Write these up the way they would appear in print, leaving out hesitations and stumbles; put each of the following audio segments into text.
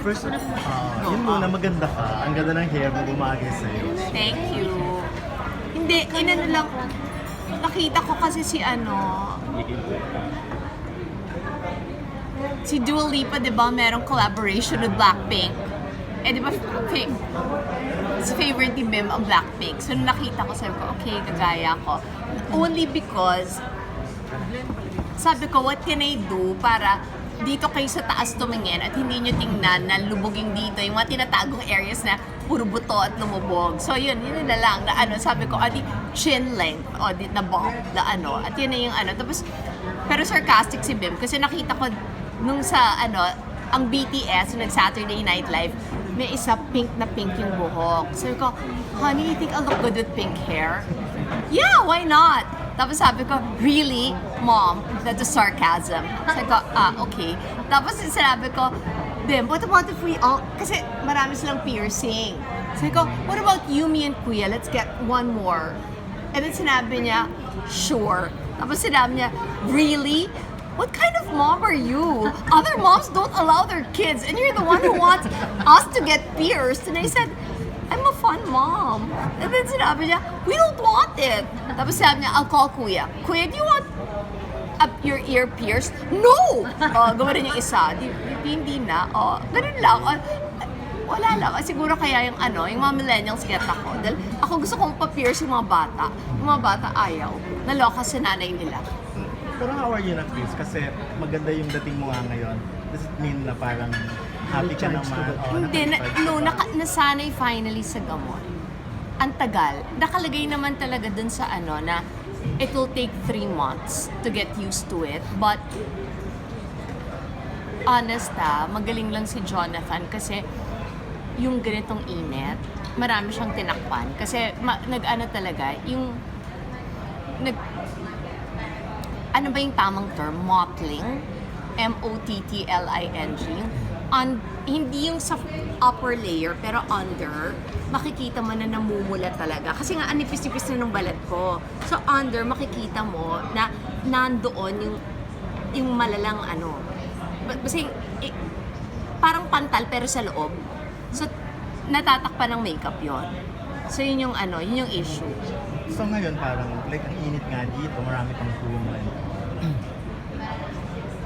First, yun muna, maganda ka. Ang ganda ng hair mo, bumagay sa'yo. Thank you. Hindi, inano lang. Nakita ko kasi si si Dua Lipa, di ba, merong collaboration with Blackpink. Eh, di ba, Pink? It's favorite ni Bim ang Blackpink. So, nung nakita ko, sabi ko, okay, gagaya ko. Only because, sabi ko, what can I do para dito kayo sa taas tumingin at hindi nyo tingnan na lubog yung dito, yung mga tinatagong areas na puro buto at lumubog. So yun na lang, na sabi ko, di chin length, di na bump, at yun na yung Tapos, pero sarcastic si Bim, kasi nakita ko nung sa ang BTS, nung Saturday Night Live, may isa pink yung buhok. Sabi ko, honey, you think I look good with pink hair? Yeah, why not? Tapos sabi ko, really? Mom, that's a sarcasm. Sabi ko, okay. Tapos sinabi ko, Bim, what about if we all, kasi marami silang piercing. Sabi ko, what about you, me, and Kuya? Let's get one more. And then sinabi niya, sure. Tapos sinabi niya, really? What kind of mom are you? Other moms don't allow their kids, and you're the one who wants us to get pierced. And I said, I'm a fun mom. And then sinabi niya, we don't want it. Tapos sinabi niya, I'll call Kuya. Kuya, do you want your ear pierced? No! Gawa rin yung isa. Hindi na. Ganun lang. Wala lang. Siguro kaya yung yung mga millennials get ako. Dahil ako gusto kong pa-pierce yung mga bata. Yung mga bata ayaw. Naloka sa nanay nila. Pero how are you na, Kris? Kasi maganda yung dating mo nga ngayon. Does it mean na parang happy ka naman? Hindi, nasanay finally sa gamot. Ang tagal. Nakalagay naman talaga dun sa na it will take 3 months to get used to it. But, honest magaling lang si Jonathan kasi yung ganitong init, marami siyang tinakpan. Kasi talaga, yung ano ba yung tamang term? Mottling. M-O-T-T-L-I-N-G. Hindi yung sa upper layer, pero under, makikita mo na namumula talaga. Kasi nga, anipis-nipis na ng balat ko. So, under, makikita mo na nandoon yung malalang Kasi, parang pantal, pero sa loob. So, natatakpan ng makeup yon. So, yun yung yun yung issue. So, ngayon parang, like, ang init nga dito, marami pang kulungan.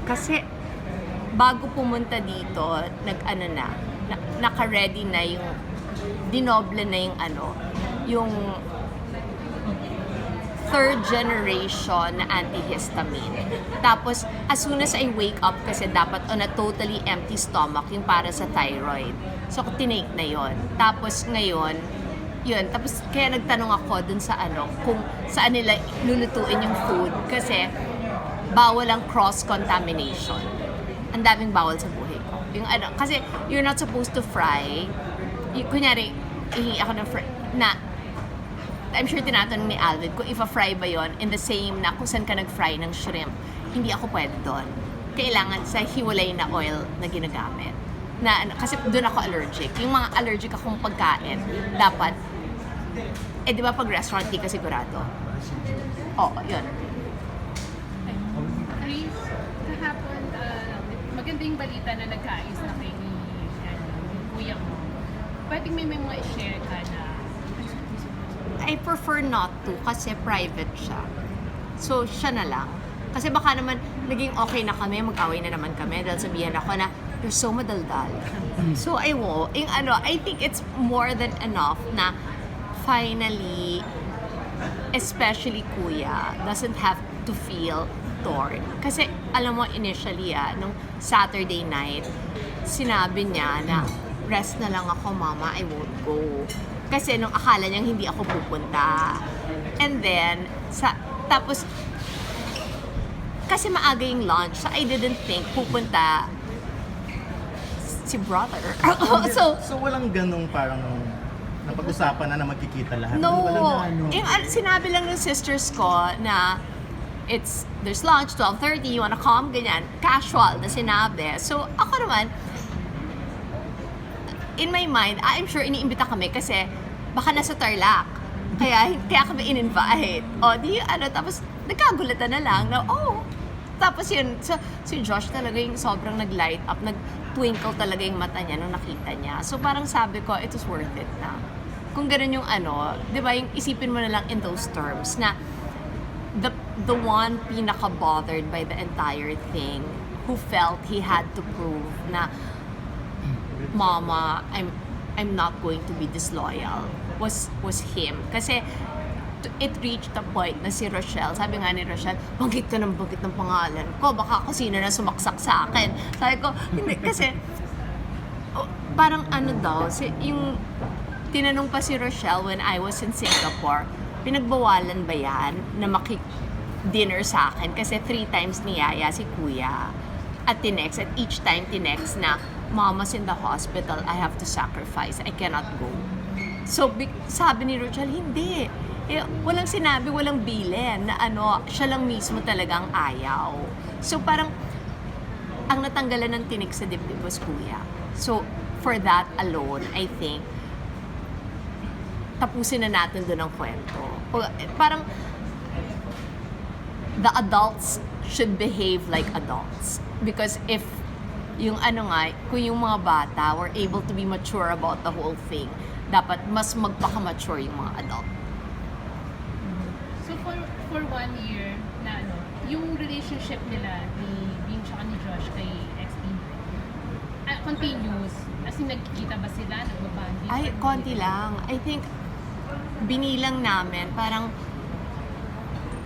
Kasi, bago pumunta dito, naka-ready na yung, dinoble na yung yung third generation na antihistamine. Tapos, as soon as I wake up, kasi dapat on a totally empty stomach, yung para sa thyroid. So, tinake na yon. Tapos, ngayon, yun. Tapos, kaya nagtanong ako dun sa kung saan nila lulutuin yung food. Kasi, bawal ang cross-contamination. Ang daming bawal sa buhay ko. Yung kasi you're not supposed to fry. Kunyari, ihingi ako ng fry, I'm sure tinatanong ni Alvin kung ifa-fry ba yon in the same na kung saan ka nag-fry ng shrimp. Hindi ako pwede doon. Kailangan sa hiwalay na oil na ginagamit. Kasi doon ako allergic. Yung mga allergic akong pagkain, dapat, di ba pag restaurant, di ka sigurado? Oo, yun. Kris, kahapon, maganda yung balita na nagkaayos na kayo ni kuya mo. Pwedeng may mga i-share ka na I prefer not to kasi private siya. So, siya na lang. Kasi baka naman naging okay na kami, mag-away na naman kami dahil sabihan ako na you're so madaldal. So, I think it's more than enough na finally, especially kuya, doesn't have to feel torn. Kasi alam mo initially nung Saturday night, sinabi niya na rest na lang ako, mama, I won't go. Kasi nung akala niyang hindi ako pupunta. And then, tapos, kasi maaga yung lunch, so I didn't think pupunta si brother. So, walang ganong parang napag-usapan na magkikita lahat? No. Walang Sinabi lang ng sisters ko na there's lunch, 12:30, you wanna come? Ganyan. Casual na sinabi. So, ako naman, in my mind, I'm sure iniimbita kami kasi baka nasa Tarlac. Kaya kami in-invite. Tapos nagkagulatan na lang na, Tapos yun, so, si Josh talaga yung sobrang nag-light up, nag-twinkle talaga yung mata niya nung nakita niya. So parang sabi ko, it was worth it na. Kung ganun yung ano, di ba, yung isipin mo na lang in those terms na the one pinaka-bothered by the entire thing, who felt he had to prove na, Mama, I'm not going to be disloyal, was him. Kasi it reached a point na si Rochelle, sabi nga ni Rochelle, banggit ka ng pangalan ko, baka ako sino na sumaksak sa akin. Sabi ko, hindi, kasi parang ano daw, yung tinanong pa si Rochelle when I was in Singapore, pinagbawalan ba yan na dinner sa akin? Kasi 3 times niyaya si Kuya. At each time tinext na, Mama's in the hospital, I have to sacrifice, I cannot go. So, sabi ni Rochelle, hindi. Walang sinabi, walang bilin na siya lang mismo talagang ayaw. So, parang, ang natanggalan ng tinik sa dibdib was Kuya. So, for that alone, I think, tapusin na natin doon ang kwento. Parang, the adults should behave like adults. Because if kung yung mga bata were able to be mature about the whole thing, dapat mas magpaka-mature yung mga adult. So for 1 year na yung relationship nila ni Bing tsaka ni Josh kay ex-Bing, continuous? As in, nagkikita ba sila? Nagbabanding? Ay, konti lang. I think, binilang namin, parang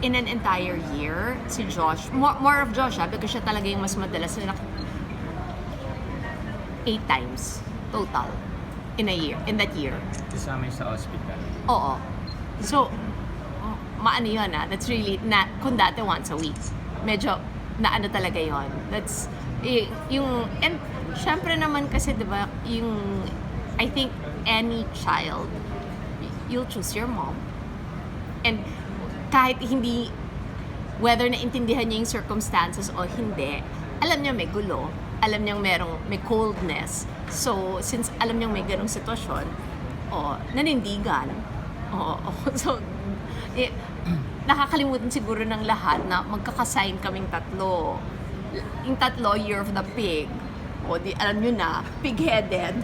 in an entire year, si Josh, more of Josh because siya talaga yung mas madalas na 8 times total in that year. Kasama yung sa hospital. Oo. So, maano yun that's really, kung dati once a week, medyo, talaga yun. That's, and syempre naman kasi, diba, I think any child, you'll choose your mom. And kahit hindi, whether naintindihan niya yung circumstances o hindi, alam niya may gulo, alam niyang may coldness. So, since alam niyang may ganong sitwasyon, nanindigan. So, nakakalimutan siguro ng lahat na magkakasign kaming tatlo. Yung tatlo, Year of the Pig. Alam nyo na, pig-headed.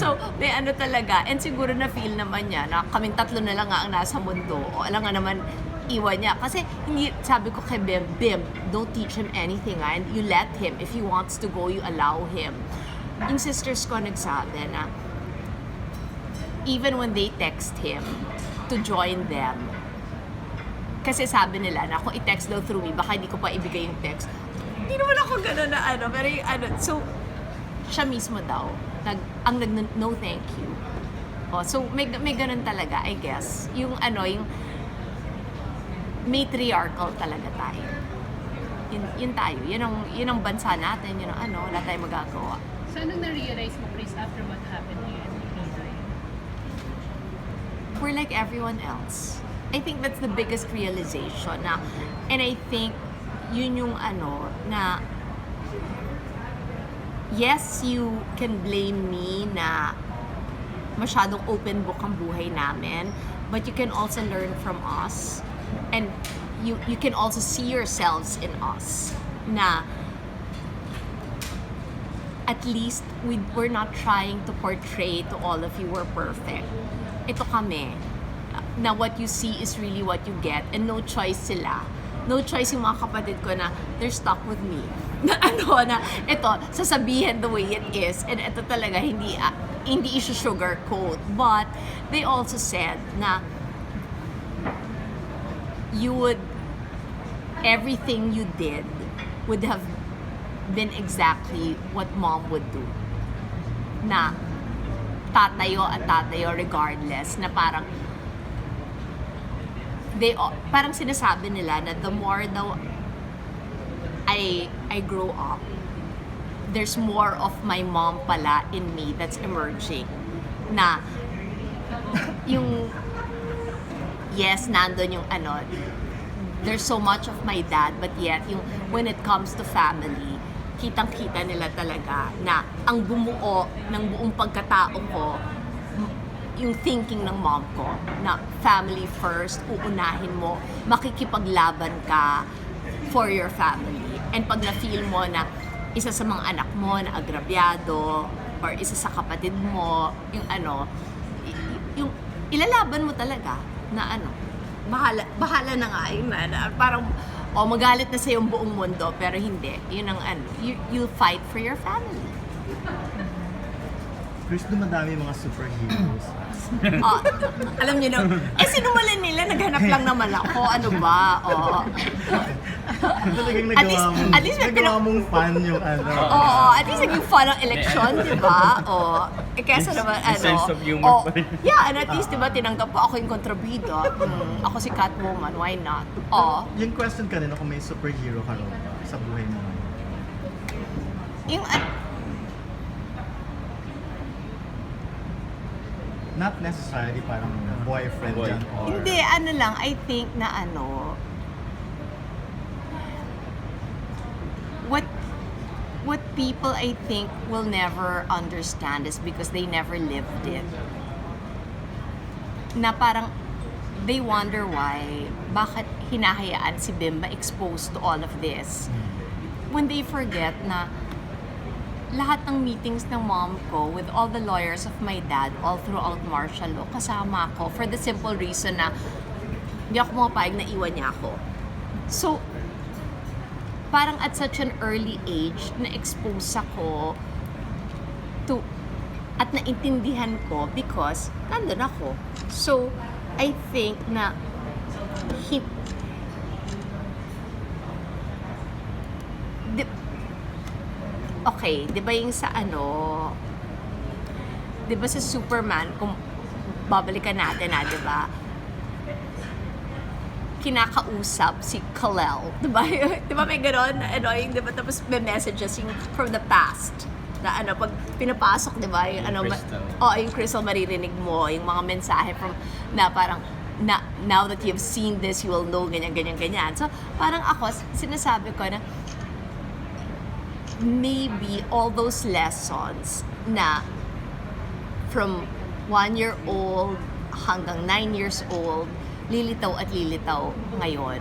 So, may talaga. And siguro na-feel naman niya na kaming tatlo na lang nga ang nasa mundo. Alam nga naman, iwan niya. Kasi, sabi ko kay Bim, don't teach him anything, and you let him. If he wants to go, you allow him. Yung sisters ko nagsabi na, even when they text him to join them, kasi sabi nila na kung i-text daw through me, baka hindi ko pa ibigay yung text. Hindi naman ako gano'n na pero yung so, siya mismo daw, ang no thank you. So, may ganun talaga, I guess. Yung matriarchal talaga tayo. Yun tayo. Yun ang bansa natin. Wala tayong magagawa. So, anong na-realize mo, Kris, after what happened here in Pinoy? We're like everyone else. I think that's the biggest realization na, and I think yun yung na yes, you can blame me na masyadong open book ang buhay namin, but you can also learn from us, and you can also see yourselves in us na at least we're not trying to portray to all of you we're perfect. Ito kami na what you see is really what you get, and no choice sila. No choice yung mga kapatid ko na they're stuck with me. Na ito, sasabihin the way it is, and ito talaga hindi sugarcoat. But they also said na everything you did would have been exactly what mom would do. Na tatayo regardless, na parang parang sinasabi nila na the more daw I grow up, there's more of my mom pala in me that's emerging. Na yung yes, nandun yung there's so much of my dad, but yet when it comes to family, kitang-kita nila talaga na ang bumuo ng buong pagkatao ko, yung thinking ng mom ko na family first, uunahin mo, makikipaglaban ka for your family. And pag na-feel mo na isa sa mga anak mo na agrabyado or isa sa kapatid mo, yung yung ilalaban mo talaga na bahala na nga yun na parang magalit na sa yung buong mundo pero hindi, yun ang you'll fight for your family. Kris, dumadami mga superheroes. Alam niyo na, sinumalan nila, naghanap lang naman ako, ano ba? Talagang At least may nagawa mong fan yung at least naging fun ang eleksyon, di ba? Kesa naman, sense of humor pa rin. Yeah, and at least, di ba, tinanggap ko ako yung kontrabida. Ako si Catwoman, why not? Yung question kanina kung may superhero ka rin sa buhay mo. Yung, Not necessarily parang boyfriend Boy. dyan or... hindi, lang, I think na what people I think will never understand is because they never lived it. Na parang they wonder why, bakit hinahayaan si Bim exposed to all of this. When they forget na lahat ng meetings ng mom ko with all the lawyers of my dad all throughout martial law, kasama ko for the simple reason na hindi ako mapayag na iwan niya ako. So, parang at such an early age, na-expose ako to, at naintindihan ko because nandun ako. So, I think na okay, di ba yung sa di ba sa Superman, kung babalikan natin di ba? Kinakausap si Kal-El, di ba? Di ba may ganon? Annoying, di ba? Tapos may messages yung from the past. Na pag pinapasok, di ba? Yung yung crystal maririnig mo, yung mga mensahe from, na parang, now that you've seen this, you will know ganyan, ganyan, ganyan. So, parang ako, sinasabi ko na, maybe all those lessons na from 1-year-old hanggang 9 years old, lilitaw at lilitaw ngayon.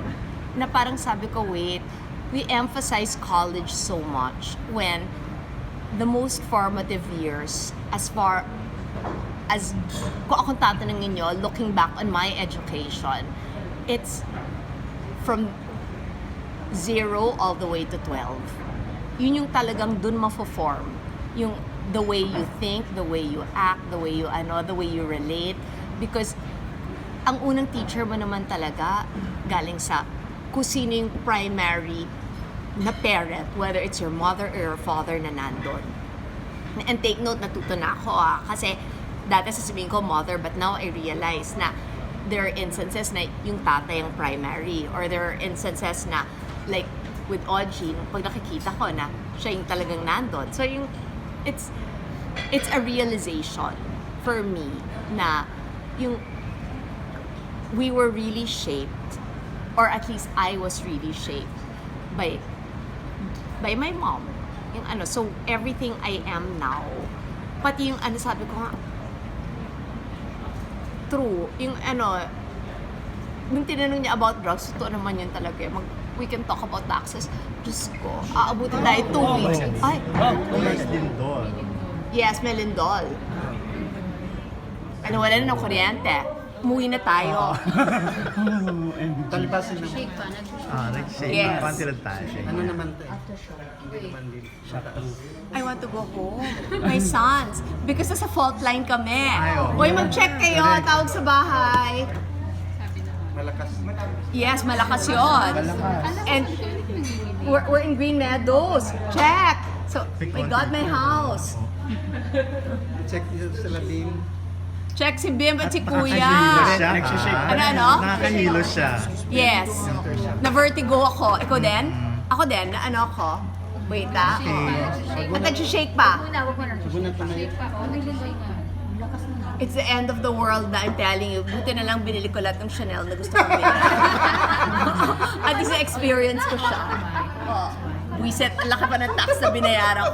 Na parang sabi ko, wait, we emphasize college so much when the most formative years, as far as, kung akong tatanungin nyo, looking back on my education, it's from 0 all the way to 12. Yun yung talagang dun mafo-form. Yung the way you think, the way you act, the way you relate. Because ang unang teacher mo naman talaga galing sa kung sino yung primary na parent, whether it's your mother or your father na nandun. And take note, natuto na ako kasi dati sasabihin ko mother, but now I realize na there are instances na yung tatay yung primary, or there are instances na like with Audrey, pag nakikita ko na siya yung talagang nandun. So yung, it's a realization for me na yung we were really shaped, or at least I was really shaped by my mom. Yung so everything I am now, pati yung sabi ko nga, true, yung nung tinanong niya about drugs, totoo naman yun talaga. We can talk about taxes. Diyos ko, aabutin tayo 2 weeks. Ay! There's Lindol. Yes, may Lindol. Wala na ng kuryente. Umuwi na tayo. Talipasin naman. Shake pa, Nag-shake. Yes. Pantilad tayo. Ano naman to? Hindi naman din. I want to go home. My sons. Because nasa fault line kami. Ayaw. Uy, mag-check kayo. Tawag sa bahay. sabi na. Malakas. Yes, malakas yun. And we're in Green Meadows. Check. So, my God, my house. Check dito sila din. Check si Bim at si Nakakahilo Kuya. siya. Nagsishake. Ano? Nakakahilo siya. Yes. Na-vertigo ako. Ikaw din? Ako din. Na ako? Wait At nag-shake pa. Subunan pa na yun. Shake pa, nag-shake na. Lakas na. It's the end of the world na I'm telling you. Buti na lang binili ko lahat ng Chanel na gusto ko bilhin. At least na-experience ko siya. Buisit, ang laki pa ng tax na binayaran